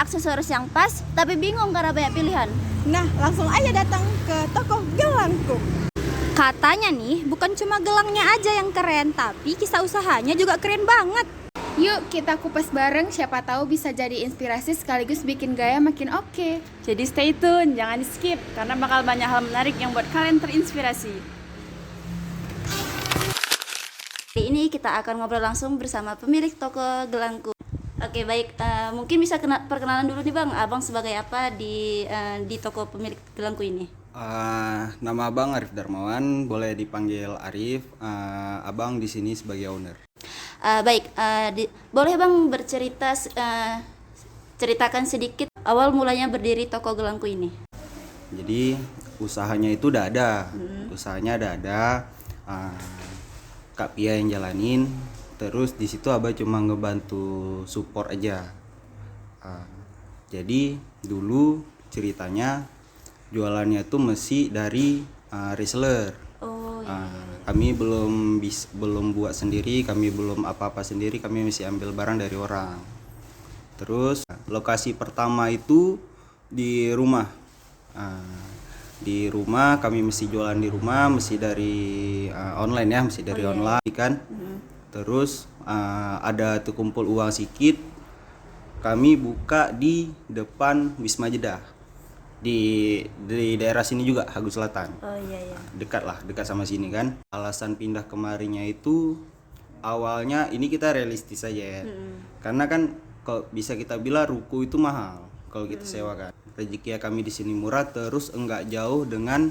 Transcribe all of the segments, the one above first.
aksesoris yang pas, tapi bingung karena banyak pilihan. Nah, langsung aja datang ke toko Gelangku. Katanya nih, bukan cuma gelangnya aja yang keren, tapi kisah usahanya juga keren banget. Yuk kita kupas bareng, siapa tahu bisa jadi inspirasi sekaligus bikin gaya makin oke. Jadi stay tune, jangan di skip, karena bakal banyak hal menarik yang buat kalian terinspirasi. Kali ini kita akan ngobrol langsung bersama pemilik toko Gelangku. Oke, baik, mungkin bisa perkenalan dulu nih Bang, Abang sebagai apa di toko pemilik Gelangku ini? Nama Abang Arif Darmawan, boleh dipanggil Arif. Abang di sini sebagai owner. Baik, boleh Bang bercerita, ceritakan sedikit awal mulanya berdiri toko Gelangku ini. Jadi usahanya itu udah ada, Kak Pia yang jalanin. Terus di situ Abah cuma ngebantu support aja. Jadi dulu ceritanya jualannya itu mesti dari reseller. Kami belum buat sendiri, kami belum apa-apa sendiri, kami mesti ambil barang dari orang. Terus lokasi pertama itu di rumah. Di rumah kami mesti jualan di rumah, mesti dari online ya, mesti dari online kan. Terus ada terkumpul uang sedikit, kami buka di depan Wisma Jeddah. Di daerah sini juga, Hagu Selatan. Dekat sama sini kan. Alasan pindah kemarinya itu awalnya ini kita realistis aja ya. Karena kan kalau bisa kita bilang ruko itu mahal kalau kita sewakan. Rezeki kami di sini murah, terus enggak jauh dengan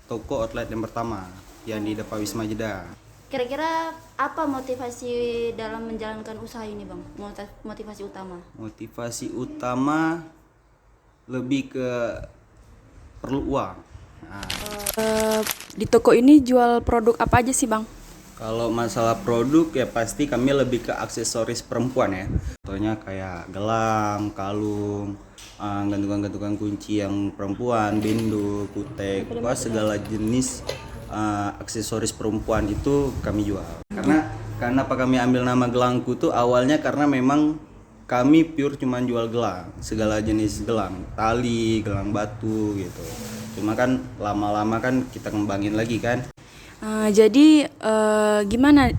toko outlet yang pertama yang di depan Wisma Jeddah. Kira-kira apa motivasi dalam menjalankan usaha ini Bang? Motivasi utama? Motivasi utama lebih ke perlu uang. Di toko ini jual produk apa aja sih Bang? Kalau masalah produk ya pasti kami lebih ke aksesoris perempuan ya. Contohnya kayak gelang, kalung, gantungan-gantungan kunci yang perempuan, bendo, kutek, segala jenis aksesoris perempuan itu kami jual. Karena apa kami ambil nama Gelangku tuh awalnya karena memang kami pure cuma jual gelang, segala jenis gelang, tali, gelang batu gitu. Cuma kan lama-lama kan kita kembangin lagi kan. Jadi gimana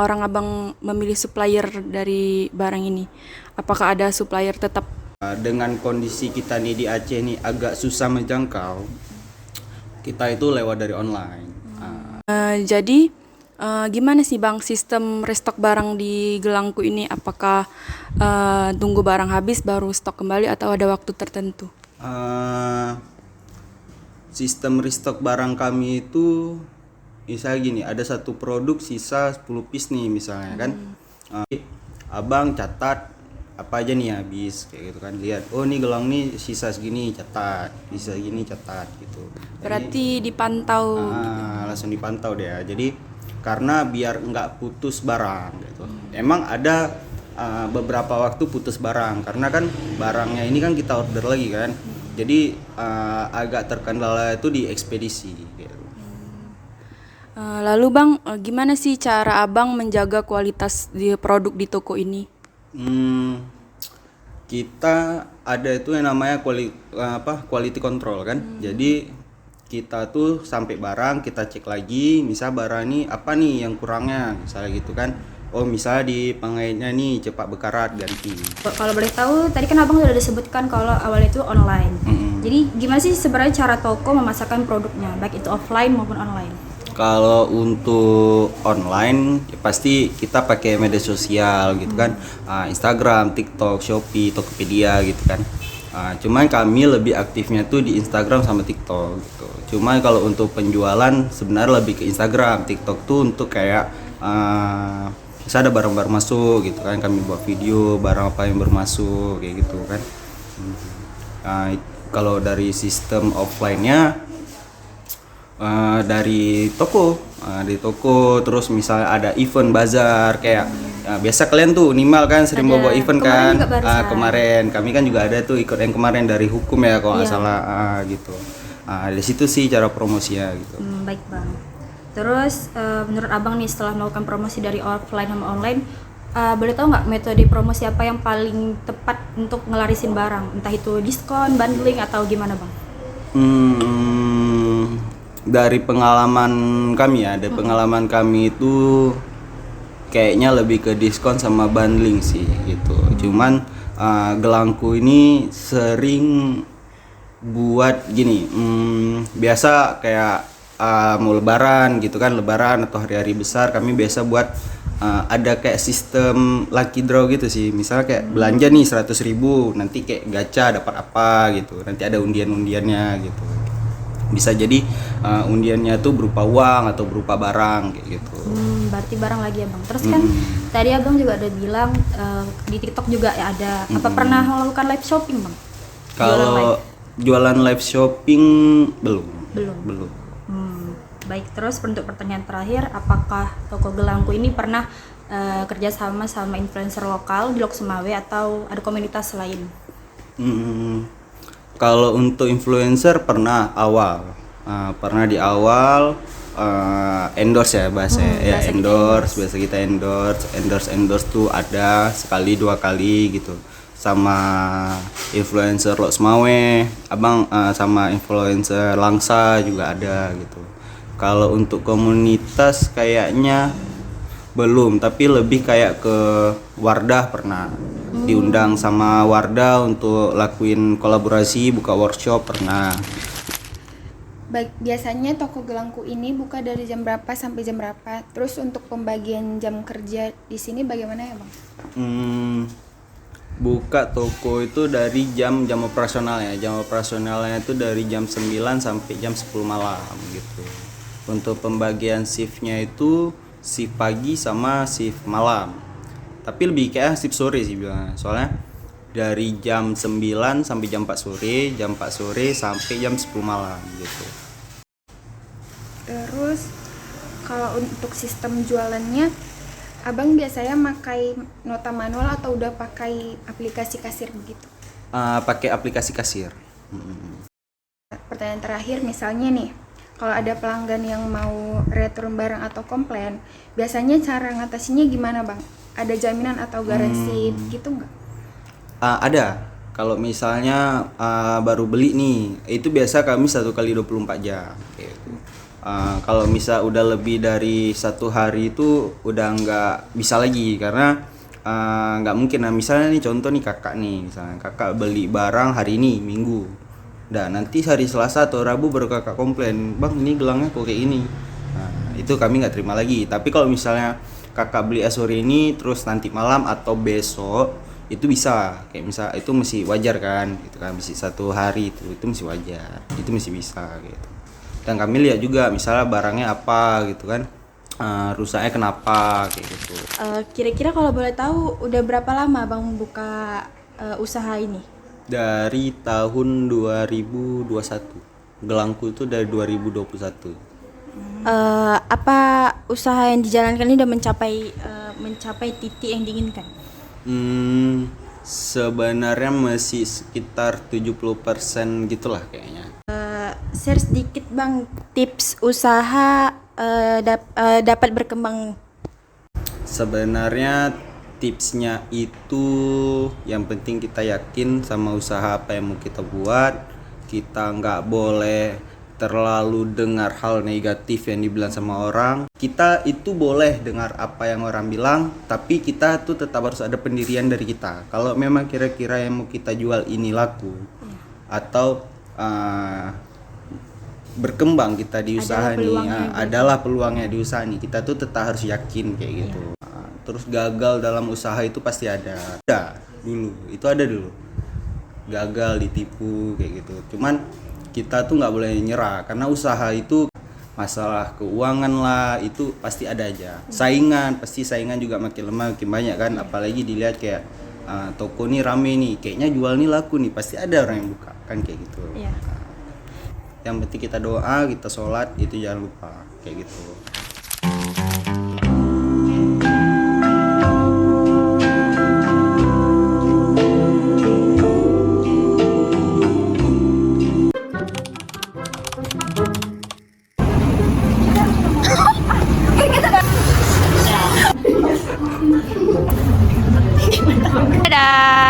orang Abang memilih supplier dari barang ini? Apakah ada supplier tetap? Dengan kondisi kita nih di Aceh nih agak susah menjangkau, kita itu lewat dari online. Jadi gimana sih Bang sistem restock barang di Gelangku ini? Apakah tunggu barang habis baru stok kembali atau ada waktu tertentu? Sistem restock barang kami itu misalnya gini, ada satu produk sisa 10 piece nih misalnya kan. Abang catat apa aja nih habis kayak gitu kan, lihat oh nih gelang nih sisa segini catat, sisa gini catat gitu. Berarti dipantau langsung dipantau deh ya. Jadi karena biar nggak putus barang gitu. Emang ada beberapa waktu putus barang karena kan barangnya ini kan kita order lagi kan. Jadi agak terkendala itu di ekspedisi gitu. Lalu Bang, gimana sih cara Abang menjaga kualitas di produk di toko ini? Kita ada itu yang namanya quality control kan. Jadi kita tuh sampai barang kita cek lagi, misal barang ini apa nih yang kurangnya, misalnya gitu kan. Oh misalnya di pengaitnya nih cepat berkarat ganti. Kalau boleh tahu, tadi kan Abang sudah disebutkan kalau awalnya itu online. Jadi gimana sih sebenarnya cara toko memasarkan produknya, baik itu offline maupun online? Kalau untuk online ya pasti kita pakai media sosial gitu kan, Instagram, TikTok, Shopee, Tokopedia gitu kan. Cuman kami lebih aktifnya tuh di Instagram sama TikTok gitu. Cuman kalau untuk penjualan sebenarnya lebih ke Instagram, TikTok tuh untuk kayak bisa ada barang-barang masuk gitu kan, kami buat video barang apa yang bermasuk kayak gitu kan. Kalau dari sistem offline-nya dari toko terus misalnya ada event bazar kayak biasa kalian tuh Nimal kan sering bawa event kan. Kemarin kami kan juga ada tuh ikut yang kemarin dari hukum ya kalau nggak salah gitu. Dari situ sih cara promosinya gitu. Baik Bang. Terus menurut Abang nih setelah melakukan promosi dari offline sama online, boleh tahu nggak metode promosi apa yang paling tepat untuk ngelarisin barang? Entah itu diskon, bundling, atau gimana bang? Dari pengalaman kami ya, dari pengalaman kami itu kayaknya lebih ke diskon sama bundling sih gitu. Cuman Gelangku ini sering buat gini, biasa kayak mau lebaran gitu kan, lebaran atau hari-hari besar kami biasa buat ada kayak sistem lucky draw gitu sih. Misalnya kayak belanja nih 100.000, nanti kayak gacha dapat apa gitu, nanti ada undian-undiannya gitu. Bisa jadi undiannya tuh berupa uang atau berupa barang kayak gitu. Berarti barang lagi ya bang. Terus kan tadi abang juga ada bilang di TikTok juga ya ada. Apa pernah melakukan live shopping bang? Kalau jualan live shopping belum. Baik, terus untuk pertanyaan terakhir, apakah toko Gelangku ini pernah kerjasama sama influencer lokal di Lok Sumawe atau ada komunitas lain? Kalau untuk influencer pernah pernah di awal endorse ya bahasa endorse, biasa kita endorse tuh ada sekali 2 kali gitu sama influencer Lok Sumawe, abang sama influencer Langsa juga ada gitu. Kalau untuk komunitas kayaknya belum, tapi lebih kayak ke Wardah pernah diundang sama Wardah untuk lakuin kolaborasi, buka workshop pernah. Baik, biasanya toko Gelangku ini buka dari jam berapa sampai jam berapa? Terus untuk pembagian jam kerja di sini bagaimana ya bang? Buka toko itu dari jam operasional ya. Jam operasionalnya itu dari jam 9 sampai jam 10 malam gitu. Untuk pembagian shiftnya itu shift pagi sama shift malam. Tapi lebih kayak shift sore sih bilangnya. Soalnya dari jam 9 sampai jam 4 sore, jam 4 sore sampai jam 10 malam gitu. Terus kalau untuk sistem jualannya, abang biasanya pakai nota manual atau udah pakai aplikasi kasir begitu? Pakai aplikasi kasir. Pertanyaan terakhir, misalnya nih, kalau ada pelanggan yang mau return barang atau komplain, biasanya cara ngatasinya gimana bang? Ada jaminan atau garansi gitu nggak? Ada. Kalau misalnya baru beli nih, itu biasa kami 1 kali 24 jam. Gitu. Kalau misal udah lebih dari 1 hari itu udah nggak bisa lagi karena nggak mungkin. Nah, misalnya nih contoh nih misalnya kakak beli barang hari ini Minggu. Nanti hari Selasa atau Rabu baru kakak komplain, bang ini gelangnya kok kayak ini. Nah, itu kami nggak terima lagi. Tapi kalau misalnya kakak beli sore ini terus nanti malam atau besok itu bisa, kayak misal itu masih wajar kan, gitu kan, masih 1 hari itu masih wajar, itu masih bisa gitu. Dan kami lihat juga misalnya barangnya apa gitu kan, rusaknya kenapa kayak gitu. Kira-kira kalau boleh tahu udah berapa lama bang buka usaha ini? Dari tahun 2021. Gelangku itu dari 2021. Apa usaha yang dijalankan ini udah mencapai titik yang diinginkan? Sebenarnya masih sekitar 70% gitulah kayaknya. Share sedikit bang tips usaha dapat berkembang. Sebenarnya tipsnya itu yang penting kita yakin sama usaha apa yang mau kita buat. Kita nggak boleh terlalu dengar hal negatif yang dibilang sama orang. Kita itu boleh dengar apa yang orang bilang, tapi kita tuh tetap harus ada pendirian dari kita. Kalau memang kira-kira yang mau kita jual ini laku atau berkembang kita di usaha nih, adalah peluangnya di usaha nih, kita tuh tetap harus yakin kayak gitu. Terus gagal dalam usaha itu pasti ada dulu gagal, ditipu kayak gitu. Cuman kita tuh nggak boleh nyerah karena usaha itu masalah keuangan lah, itu pasti ada aja. Saingan juga makin lemah makin banyak kan, apalagi dilihat kayak toko nih rame nih, kayaknya jual nih laku nih, pasti ada orang yang buka kan kayak gitu. Yang penting kita doa, kita sholat, itu jangan lupa kayak gitu. Dadah.